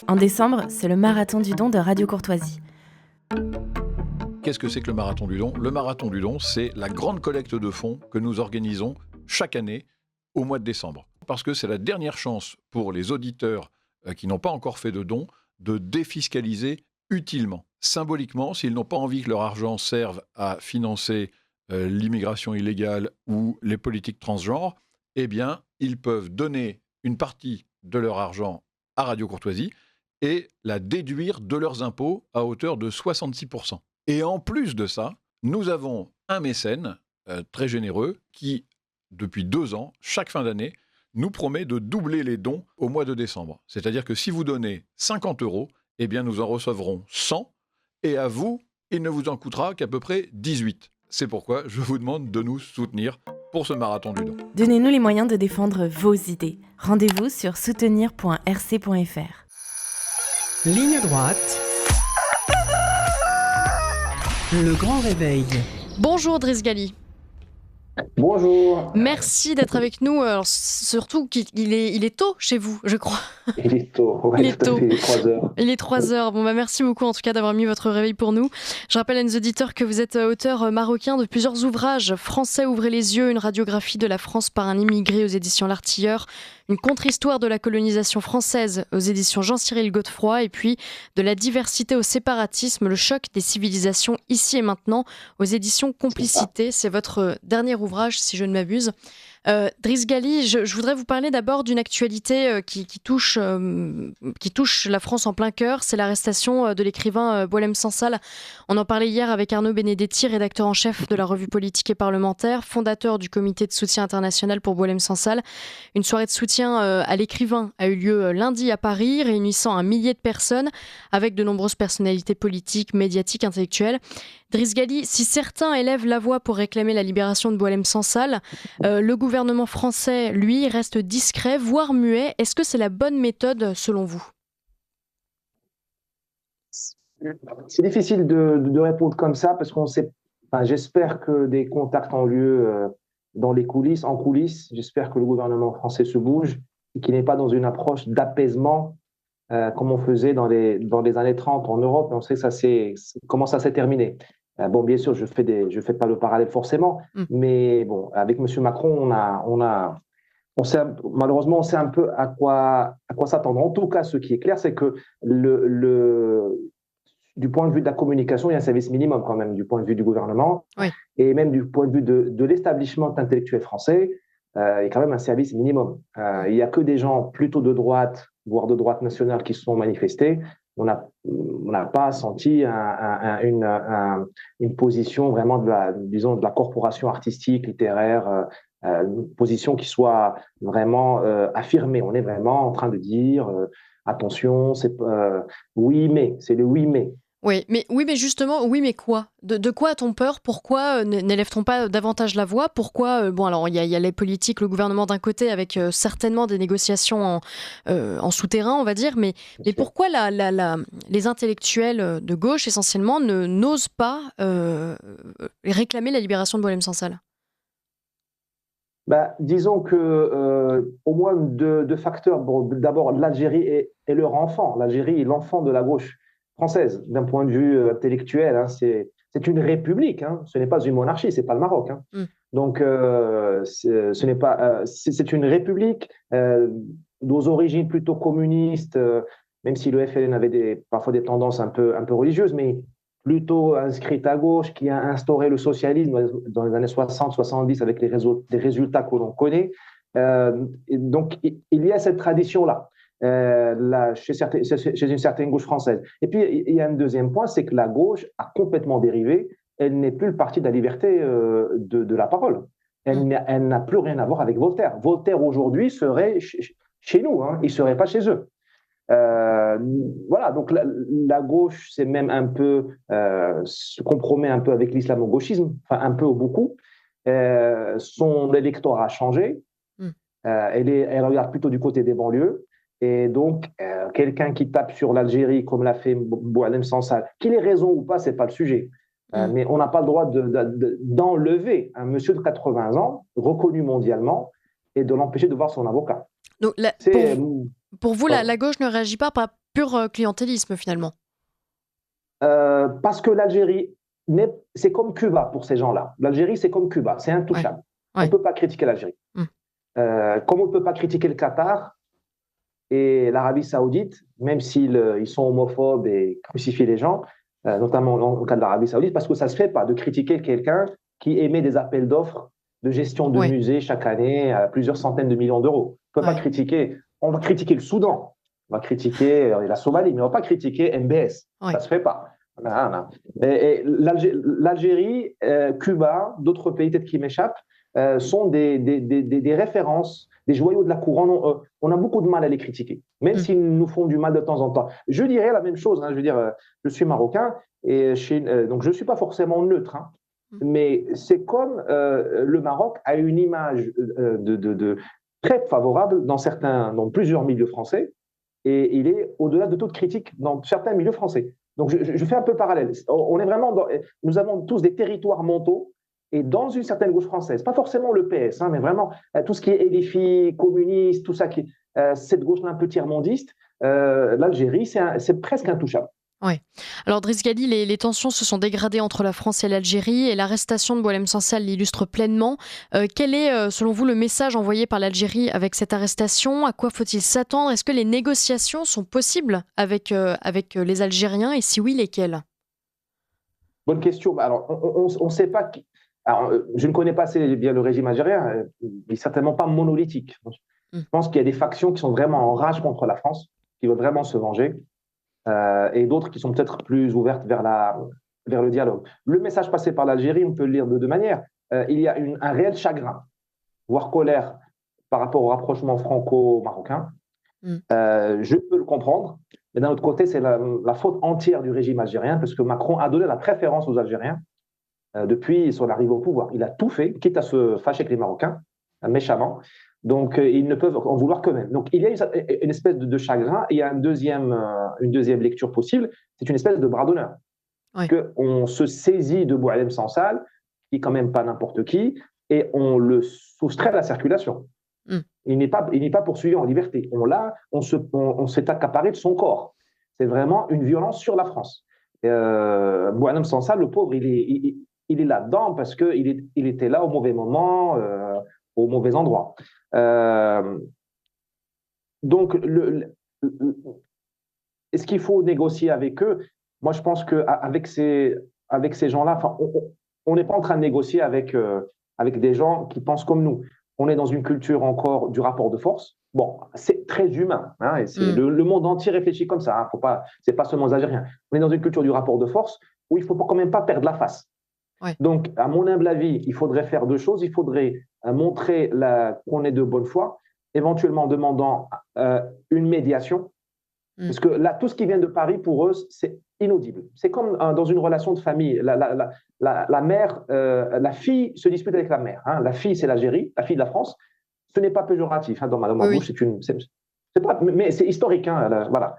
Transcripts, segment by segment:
En décembre, c'est le Marathon du Don de Radio Courtoisie. Qu'est-ce que c'est que le Marathon du Don ? Le Marathon du Don, c'est la grande collecte de fonds que nous organisons chaque année au mois de décembre. Parce que c'est la dernière chance pour les auditeurs qui n'ont pas encore fait de dons de défiscaliser utilement, symboliquement, s'ils n'ont pas envie que leur argent serve à financer l'immigration illégale ou les politiques transgenres, eh bien, ils peuvent donner une partie de leur argent à Radio Courtoisie et la déduire de leurs impôts à hauteur de 66%. Et en plus de ça, nous avons un mécène très généreux qui, depuis 2 ans, chaque fin d'année, nous promet de doubler les dons au mois de décembre. C'est-à-dire que si vous donnez 50 €, eh bien nous en recevrons 100, et à vous, il ne vous en coûtera qu'à peu près 18. C'est pourquoi je vous demande de nous soutenir pour ce marathon du don. Donnez-nous les moyens de défendre vos idées. Rendez-vous sur soutenir.rc.fr. Ligne droite. Le grand réveil. Bonjour Driss Ghali. Bonjour. Merci d'être avec nous. Alors, surtout qu'il est tôt chez vous, je crois. Il est tôt, ouais, Il est tôt. Il est 3h. Il est 3h. Bon, merci beaucoup en tout cas d'avoir mis votre réveil pour nous. Je rappelle à nos auditeurs que vous êtes auteur marocain de plusieurs ouvrages. Français, ouvrez les yeux, une radiographie de la France par un immigré aux éditions L'Artilleur. Une contre-histoire de la colonisation française aux éditions Jean-Cyril Godefroy. Et puis de la diversité au séparatisme, le choc des civilisations ici et maintenant aux éditions Complicité. C'est votre dernier ouvrage, si je ne m'abuse. Driss Ghali, je voudrais vous parler d'abord d'une actualité qui touche la France en plein cœur. C'est l'arrestation de l'écrivain Boualem Sansal. On en parlait hier avec Arnaud Benedetti, rédacteur en chef de la revue politique et parlementaire, fondateur du comité de soutien international pour Boualem Sansal. Une soirée de soutien à l'écrivain a eu lieu lundi à Paris, réunissant 1 millier de personnes avec de nombreuses personnalités politiques, médiatiques, intellectuelles. Driss Ghali, si certains élèvent la voix pour réclamer la libération de Boualem Sansal, le gouvernement français, lui, reste discret, voire muet. Est-ce que c'est la bonne méthode selon vous ? C'est difficile de répondre comme ça parce qu'on sait. Enfin, j'espère que des contacts ont lieu dans les coulisses, en coulisses. J'espère que le gouvernement français se bouge et qu'il n'est pas dans une approche d'apaisement comme on faisait dans les années 30 en Europe. On sait que comment ça s'est terminé. Bon, bien sûr, je fais pas le parallèle forcément, mais bon, avec M. Macron, malheureusement, on sait un peu à quoi s'attendre. En tout cas, ce qui est clair, c'est que du point de vue de la communication, il y a un service minimum quand même, du point de vue du gouvernement, oui. Et même du point de vue de l'établissement intellectuel français, il y a quand même un service minimum. Il n'y a que des gens plutôt de droite, voire de droite nationale, qui se sont manifestés. On n'a pas senti une position vraiment de la corporation artistique, littéraire, une position qui soit vraiment affirmée. On est vraiment en train de dire attention, c'est oui mais, c'est le oui mais. Oui, mais justement, oui, mais quoi ? De quoi a-t-on peur ? Pourquoi n'élève-t-on pas davantage la voix ? Pourquoi bon, alors il y a les politiques, le gouvernement d'un côté, avec certainement des négociations en souterrain, on va dire, mais pourquoi les intellectuels de gauche, essentiellement, n'osent pas réclamer la libération de Boualem Sansal ? Disons que au moins deux facteurs. Bon, d'abord, l'Algérie est leur enfant. L'Algérie est l'enfant de la gauche française, d'un point de vue intellectuel, hein, c'est une république, hein, ce n'est pas une monarchie, c'est pas le Maroc. Hein. Donc, ce n'est pas, c'est une république aux origines plutôt communistes, même si le FLN avait parfois des tendances un peu religieuses, mais plutôt inscrite à gauche, qui a instauré le socialisme dans les années 60-70 avec les résultats que l'on connaît. Donc, il y a cette tradition-là. Chez une certaine gauche française. Et puis, il y a un deuxième point, c'est que la gauche a complètement dérivé. Elle n'est plus le parti de la liberté de la parole. Elle n'a plus rien à voir avec Voltaire. Voltaire, aujourd'hui, serait chez nous. Hein, il ne serait pas chez eux. Voilà, donc la gauche, c'est même un peu, se compromet un peu avec l'islamo-gauchisme, enfin un peu ou beaucoup. Son électorat a changé. Elle regarde plutôt du côté des banlieues. Et donc, quelqu'un qui tape sur l'Algérie, comme l'a fait Boualem Sansal, qu'il ait raison ou pas, ce n'est pas le sujet. Mais on n'a pas le droit d'enlever un monsieur de 80 ans, reconnu mondialement, et de l'empêcher de voir son avocat. Donc, pour vous, la gauche ne réagit pas pur clientélisme finalement. Parce que l'Algérie, c'est comme Cuba pour ces gens-là. L'Algérie, c'est comme Cuba, c'est intouchable. Ouais. On ne peut pas critiquer l'Algérie. Comme on ne peut pas critiquer le Qatar et l'Arabie Saoudite, même s'ils sont homophobes et crucifient les gens, notamment dans le cas de l'Arabie Saoudite, parce que ça ne se fait pas de critiquer quelqu'un qui émet des appels d'offres de gestion de musées chaque année à plusieurs centaines de millions d'euros. On ne peut pas critiquer. On va critiquer le Soudan, on va critiquer la Somalie, mais on ne va pas critiquer MBS. Ça ne se fait pas. Et l'Algérie, Cuba, d'autres pays peut-être qui m'échappent, sont des références, des joyaux de la couronne. On a beaucoup de mal à les critiquer, même s'ils nous font du mal de temps en temps. Je dirais la même chose. Je veux dire, je suis marocain et donc je ne suis pas forcément neutre. Mais c'est comme le Maroc a une image très favorable dans plusieurs milieux français, et il est au-delà de toute critique dans certains milieux français. Donc je fais un peu le parallèle. On est vraiment nous avons tous des territoires mentaux, et dans une certaine gauche française, pas forcément le PS, mais vraiment tout ce qui est LFI, communiste, tout ça, cette gauche-là un peu tiers-mondiste, l'Algérie, c'est presque intouchable. Oui. Alors Driss Ghali, les tensions se sont dégradées entre la France et l'Algérie et l'arrestation de Boualem Sansal l'illustre pleinement. Quel est, selon vous, le message envoyé par l'Algérie avec cette arrestation ? À quoi faut-il s'attendre ? Est-ce que les négociations sont possibles avec les Algériens et si oui, lesquelles ? Bonne question. Alors, on ne sait pas qui. Alors, je ne connais pas assez bien le régime algérien, il n'est certainement pas monolithique. Je pense qu'il y a des factions qui sont vraiment en rage contre la France, qui veulent vraiment se venger. Et d'autres qui sont peut-être plus ouvertes vers le dialogue. Le message passé par l'Algérie, on peut le lire de deux manières. Il y a un réel chagrin, voire colère, par rapport au rapprochement franco-marocain. Je peux le comprendre, mais d'un autre côté, c'est la faute entière du régime algérien, parce que Macron a donné la préférence aux Algériens depuis son arrivée au pouvoir. Il a tout fait, quitte à se fâcher avec les Marocains, méchamment. Donc, ils ne peuvent en vouloir qu'eux-mêmes. Donc, il y a une espèce de chagrin. Et il y a une deuxième lecture possible. C'est une espèce de bras d'honneur. On se saisit de Boualem Sansal, qui n'est quand même pas n'importe qui, et on le soustrait à la circulation. Il n'est pas poursuivi en liberté. On s'est accaparé de son corps. C'est vraiment une violence sur la France. Boualem Sansal, le pauvre, il est là-dedans parce qu'il était là au mauvais moment, au mauvais endroit. Donc, est-ce qu'il faut négocier avec eux ? Moi, je pense qu'avec ces gens-là, on n'est pas en train de négocier avec des gens qui pensent comme nous. On est dans une culture encore du rapport de force. Bon, c'est très humain. Et le monde entier réfléchit comme ça. C'est pas seulement les Algériens. On est dans une culture du rapport de force où il ne faut quand même pas perdre la face. Donc, à mon humble avis, il faudrait faire deux choses. Il faudrait montrer qu'on est de bonne foi, éventuellement en demandant une médiation. Parce que là, tout ce qui vient de Paris, pour eux, c'est inaudible. C'est comme dans une relation de famille. La mère, la fille se dispute avec la mère. La fille, c'est l'Algérie, la fille de la France. Ce n'est pas péjoratif. Dans ma bouche, mais c'est historique. Voilà.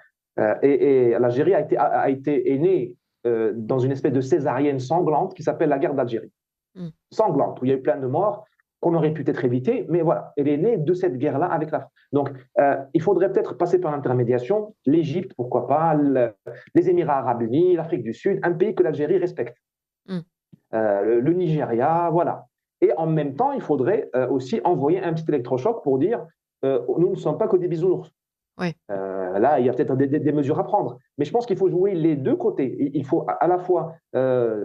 Et l'Algérie est née dans une espèce de césarienne sanglante qui s'appelle la guerre d'Algérie. Sanglante, où il y a eu plein de morts qu'on aurait pu être évité, mais voilà, elle est née de cette guerre-là avec la France. Donc, il faudrait peut-être passer par l'intermédiation, l'Égypte, pourquoi pas, les Émirats arabes unis, l'Afrique du Sud, un pays que l'Algérie respecte. Le Nigeria, voilà. Et en même temps, il faudrait aussi envoyer un petit électrochoc pour dire nous ne sommes pas que des bisounours. Là, il y a peut-être des mesures à prendre. Mais je pense qu'il faut jouer les deux côtés. Il faut à la fois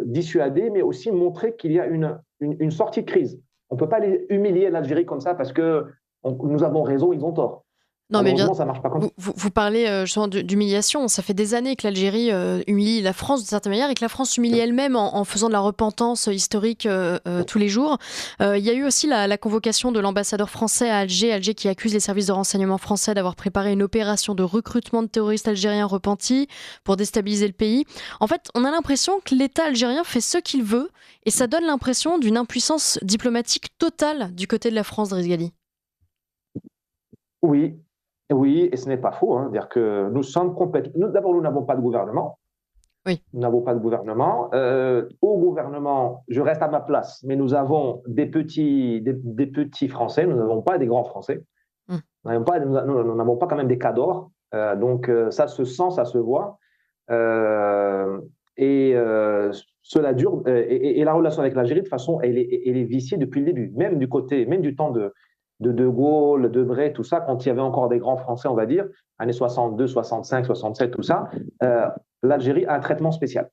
dissuader, mais aussi montrer qu'il y a une sortie de crise. On ne peut pas humilier l'Algérie comme ça parce que nous avons raison, ils ont tort. Non, mais bien, ça marche pas comme ça. Vous parlez justement d'humiliation. Ça fait des années que l'Algérie humilie la France d'une certaine manière et que la France s'humilie elle-même en faisant de la repentance historique tous les jours. Il y a eu aussi la convocation de l'ambassadeur français à Alger qui accuse les services de renseignement français d'avoir préparé une opération de recrutement de terroristes algériens repentis pour déstabiliser le pays. En fait, on a l'impression que l'État algérien fait ce qu'il veut et ça donne l'impression d'une impuissance diplomatique totale du côté de la France, Driss Ghali. Oui, et ce n'est pas faux. C'est-à-dire que nous sommes complètement. D'abord, nous n'avons pas de gouvernement. Nous n'avons pas de gouvernement. Au gouvernement, je reste à ma place, mais nous avons des petits Français. Nous n'avons pas des grands Français. Nous n'avons pas quand même des cadors. Donc, ça se sent, ça se voit. Euh, Cela dure. Et la relation avec l'Algérie, de toute façon, elle est viciée depuis le début. Même même du temps de Gaulle, de Bray, tout ça, quand il y avait encore des grands Français, on va dire, années 62, 65, 67, tout ça, l'Algérie a un traitement spécial.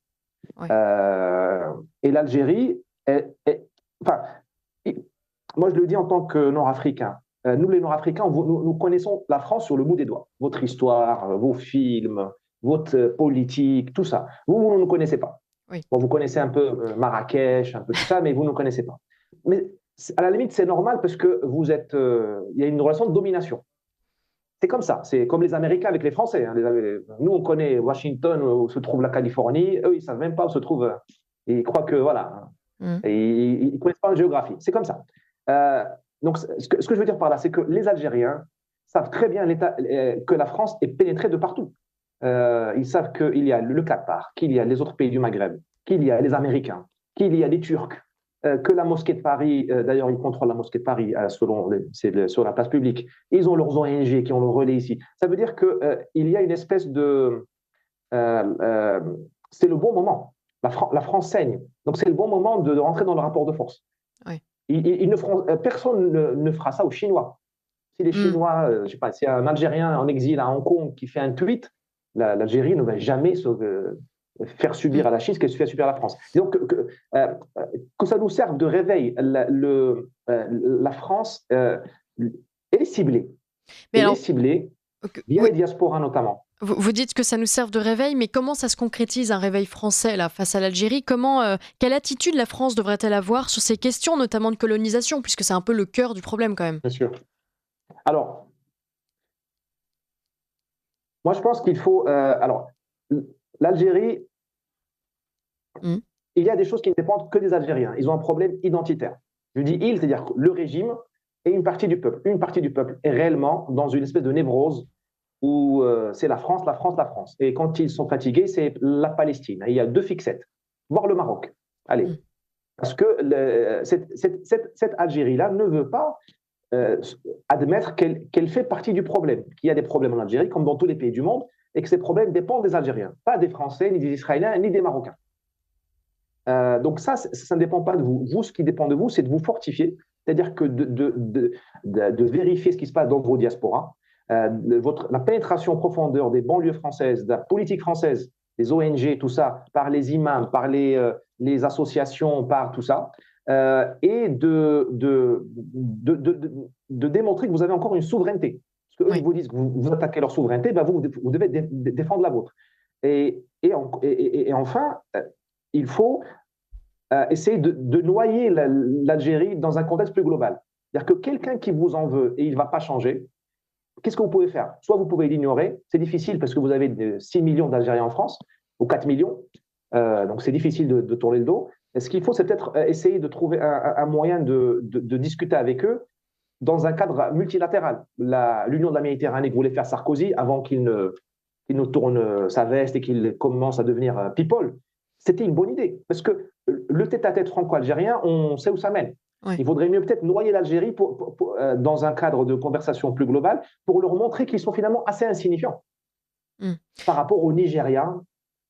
Ouais. Et l'Algérie, enfin, moi je le dis en tant que Nord-Africain, nous les Nord-Africains, nous connaissons la France sur le bout des doigts. Votre histoire, vos films, votre politique, tout ça. Vous ne nous connaissez pas. Oui. Bon, vous connaissez un peu Marrakech, un peu tout ça, mais vous ne connaissez pas. Mais à la limite, c'est normal parce que vous êtes, il y a une relation de domination. C'est comme ça. C'est comme les Américains avec les Français. Hein. Nous, on connaît Washington, où se trouve la Californie. Eux, ils ne savent même pas où se trouve. Ils croient que, voilà. Et ils ne connaissent pas la géographie. C'est comme ça. Donc, ce que je veux dire par là, c'est que les Algériens savent très bien que la France est pénétrée de partout. Ils savent qu'il y a le Qatar, qu'il y a les autres pays du Maghreb, qu'il y a les Américains, qu'il y a les Turcs, que la mosquée de Paris, d'ailleurs, ils contrôlent la mosquée de Paris sur la place publique. Ils ont leurs ONG qui ont le relais ici. Ça veut dire qu'il y a une espèce de... c'est le bon moment. La France saigne. Donc, c'est le bon moment de rentrer dans le rapport de force. Oui. Personne ne fera ça aux Chinois. Si les Chinois, je sais pas, si un Algérien en exil à Hong Kong qui fait un tweet, l'Algérie ne va jamais faire subir à la Chine ce qu'elle se fait subir à la France. Donc, que ça nous serve de réveil, la France, elle est ciblée. Elle est ciblée via les diasporas notamment. Vous dites que ça nous serve de réveil, mais comment ça se concrétise un réveil français là, face à l'Algérie ? Quelle attitude la France devrait-elle avoir sur ces questions, notamment de colonisation, puisque c'est un peu le cœur du problème quand même ? Bien sûr. Alors, moi je pense qu'il faut... l'Algérie, il y a des choses qui ne dépendent que des Algériens. Ils ont un problème identitaire. Je dis ils, c'est-à-dire le régime et une partie du peuple. Une partie du peuple est réellement dans une espèce de névrose où c'est la France, la France, la France. Et quand ils sont fatigués, c'est la Palestine. Et il y a deux fixettes, voire le Maroc. Allez. Parce que cette Algérie-là ne veut pas admettre qu'elle fait partie du problème, qu'il y a des problèmes en Algérie, comme dans tous les pays du monde, et que ces problèmes dépendent des Algériens, pas des Français, ni des Israéliens, ni des Marocains. Donc ça ne dépend pas de vous. Vous, ce qui dépend de vous, c'est de vous fortifier, c'est-à-dire que de vérifier ce qui se passe dans vos diasporas, la pénétration en profondeur des banlieues françaises, de la politique française, des ONG, tout ça, par les imams, par les associations, par tout ça, et de démontrer que vous avez encore une souveraineté. Parce qu'eux, ils vous disent que vous attaquez leur souveraineté, ben vous devez défendre la vôtre. Et enfin, il faut essayer de noyer l'Algérie dans un contexte plus global. C'est-à-dire que quelqu'un qui vous en veut et il ne va pas changer, qu'est-ce que vous pouvez faire ? Soit vous pouvez l'ignorer, c'est difficile parce que vous avez 6 millions d'Algériens en France, ou 4 millions, donc c'est difficile de tourner le dos. Et ce qu'il faut, c'est peut-être essayer de trouver un moyen de discuter avec eux dans un cadre multilatéral. L'Union de la Méditerranée que voulait faire Sarkozy avant qu'il ne tourne sa veste et qu'il commence à devenir people, c'était une bonne idée. Parce que le tête-à-tête franco-algérien, on sait où ça mène. Oui. Il vaudrait mieux peut-être noyer l'Algérie dans un cadre de conversation plus global pour leur montrer qu'ils sont finalement assez insignifiants par rapport au Nigeria,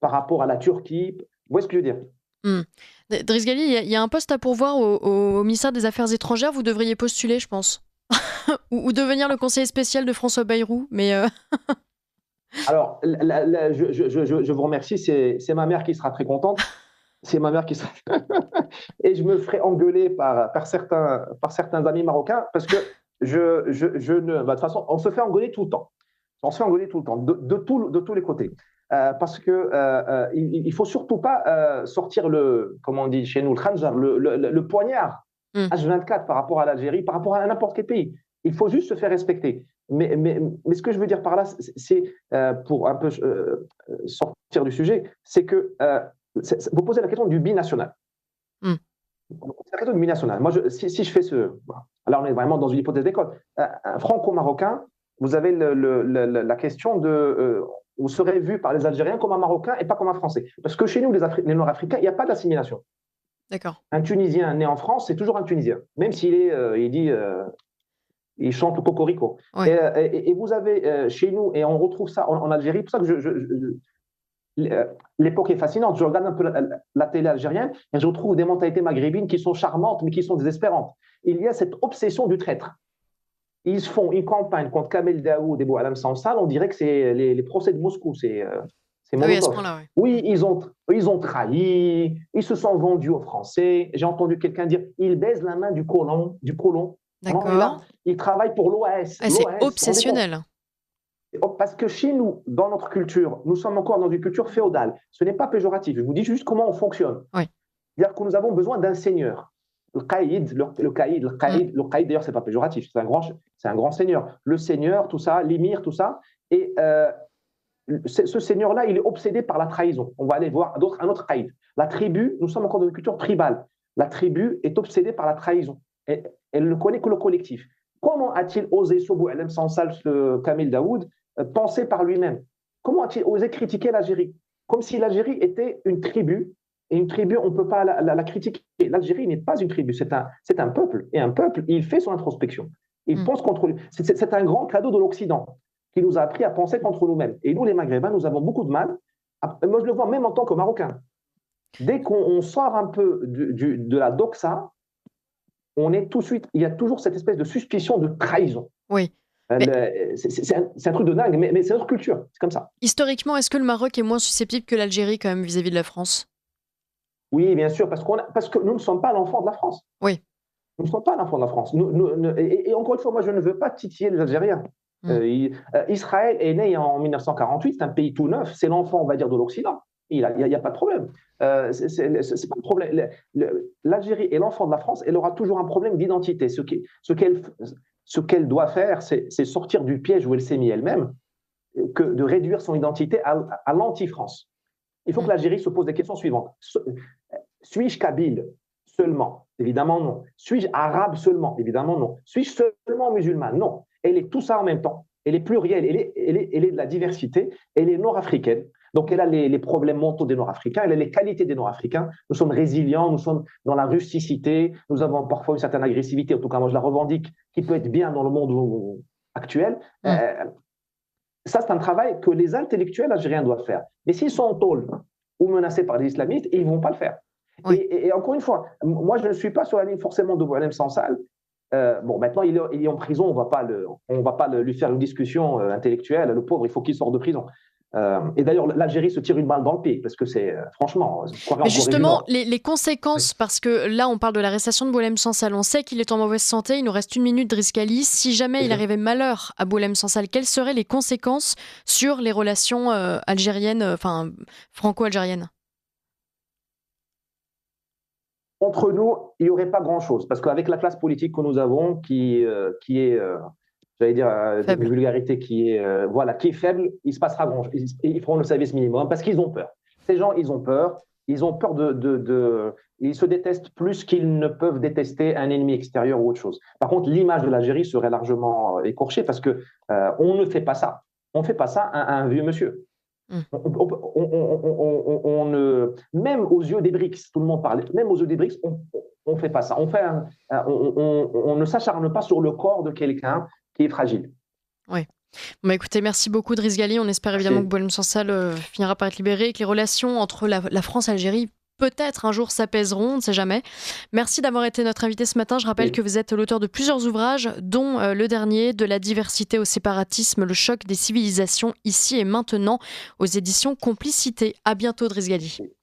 par rapport à la Turquie. Vous voyez ce que je veux dire ? Driss Ghali, il y a un poste à pourvoir au ministère des Affaires étrangères. Vous devriez postuler, je pense. ou devenir le conseiller spécial de François Bayrou. Mais Alors, je vous remercie. C'est ma mère qui sera très contente. C'est ma mère qui sera... Et je me ferai engueuler par certains amis marocains parce que de toute façon, on se fait engueuler tout le temps. On se fait engueuler tout le temps, de tous les côtés. Parce que il faut surtout pas sortir comme on dit chez nous, le khanjar, le poignard H24 par rapport à l'Algérie, par rapport à n'importe quel pays. Il faut juste se faire respecter. Mais ce que je veux dire par là, c'est pour un peu sortir du sujet, c'est que vous posez la question du binational. C'est la question du binational. Moi, si je fais alors on est vraiment dans une hypothèse d'école. Un franco-marocain, vous avez la question de... vous serez vu par les Algériens comme un Marocain et pas comme un Français. Parce que chez nous, les Nord-Africains, il n'y a pas d'assimilation. D'accord. Un Tunisien né en France, c'est toujours un Tunisien. Même s'il il dit Ils chantent le cocorico. Oui. Et vous avez chez nous, et on retrouve ça en Algérie, c'est pour ça que l'époque est fascinante. Je regarde un peu la télé algérienne et je retrouve des mentalités maghrébines qui sont charmantes, mais qui sont désespérantes. Il y a cette obsession du traître. Ils font une campagne contre Kamel Daoud et Boualem Sansal, on dirait que c'est les procès de Moscou, c'est Oui, à ce Molotov. point-là, oui. Oui, ils ont trahi, ils se sont vendus aux Français. J'ai entendu quelqu'un dire ils baisent la main du colon. Non, et là, D'accord. ils travaillent pour l'OAS. Ah, c'est obsessionnel. Parce que chez nous, dans notre culture, nous sommes encore dans une culture féodale. Ce n'est pas péjoratif. Je vous dis juste comment on fonctionne. Oui. C'est-à-dire que nous avons besoin d'un seigneur. Le caïd, d'ailleurs, c'est pas péjoratif. C'est un grand seigneur. Le seigneur, tout ça, l'émir, tout ça. Et ce seigneur-là, il est obsédé par la trahison. On va aller voir un autre caïd. La tribu, nous sommes encore dans une culture tribale. La tribu est obsédée par la trahison. Elle ne connaît que le collectif. Comment a-t-il osé, Sobou Alem Sansal, Kamel Daoud, penser par lui-même? Comment a-t-il osé critiquer l'Algérie? Comme si l'Algérie était une tribu, et une tribu, on ne peut pas la critiquer. L'Algérie n'est pas une tribu, c'est un peuple. Et un peuple, il fait son introspection. Il pense contre lui. C'est un grand cadeau de l'Occident qui nous a appris à penser contre nous-mêmes. Et nous, les Maghrébins, nous avons beaucoup de mal. Moi, je le vois même en tant que Marocain. Dès qu'on sort un peu de la doxa, on est tout de suite, il y a toujours cette espèce de suspicion de trahison. Oui. C'est un truc de dingue, mais c'est notre culture, c'est comme ça. Historiquement, est-ce que le Maroc est moins susceptible que l'Algérie quand même vis-à-vis de la France? Oui, bien sûr, parce que nous ne sommes pas l'enfant de la France. Oui. Nous ne sommes pas l'enfant de la France. Et encore une fois, moi, je ne veux pas titiller les Algériens. Israël est né en 1948, c'est un pays tout neuf, c'est l'enfant, on va dire, de l'Occident. Il n'y a pas de problème. C'est pas le problème. L'Algérie est l'enfant de la France, elle aura toujours un problème d'identité. Ce qu'elle doit faire, c'est sortir du piège où elle s'est mise elle-même, que de réduire son identité à l'anti-France. Il faut que l'Algérie se pose des questions suivantes. Suis-je kabyle seulement? Évidemment non. Suis-je arabe seulement? Évidemment non. Suis-je seulement musulman? Non. Elle est tout ça en même temps. Elle est plurielle, elle est de la diversité, elle est nord-africaine. Donc, elle a les problèmes mentaux des Nord-Africains, elle a les qualités des Nord-Africains. Nous sommes résilients, nous sommes dans la rusticité, nous avons parfois une certaine agressivité, en tout cas, moi je la revendique, qui peut être bien dans le monde actuel. Ça, c'est un travail que les intellectuels algériens doivent faire. Mais s'ils sont en tôle ou menacés par les islamistes, ils ne vont pas le faire. Oui. Et encore une fois, moi, je ne suis pas sur la ligne forcément de Boualem Sansal. Bon, maintenant, il est en prison, on ne va pas lui faire une discussion intellectuelle. Le pauvre, il faut qu'il sorte de prison. Et d'ailleurs, l'Algérie se tire une balle dans le pied, parce que c'est, franchement... Mais justement, les conséquences, parce que là, on parle de l'arrestation de Boualem Sansal, on sait qu'il est en mauvaise santé, il nous reste 1 minute, Driss Ghali. Si jamais il arrivait malheur à Boualem Sansal, quelles seraient les conséquences sur les relations franco-algériennes? Entre nous, il n'y aurait pas grand-chose, parce qu'avec la classe politique que nous avons, qui est... j'allais dire, une vulgarité qui est faible, il se passera grand chose. Ils feront le service minimum parce qu'ils ont peur. Ces gens, ils ont peur ils se détestent plus qu'ils ne peuvent détester un ennemi extérieur ou autre chose. Par contre, l'image de l'Algérie serait largement écorchée parce que on ne fait pas ça. On ne fait pas ça à un vieux monsieur. Même aux yeux des BRICS, tout le monde parle, même aux yeux des BRICS, on ne fait pas ça. On ne s'acharne pas sur le corps de quelqu'un qui est fragile. Oui. Bon, écoutez, merci beaucoup Driss Ghali. On espère évidemment que Boualem Sansal finira par être libéré et que les relations entre la France et l'Algérie peut-être un jour s'apaiseront, on ne sait jamais. Merci d'avoir été notre invité ce matin. Je rappelle que vous êtes l'auteur de plusieurs ouvrages, dont le dernier, De la diversité au séparatisme, le choc des civilisations ici et maintenant, aux éditions Complicité. À bientôt Driss Ghali.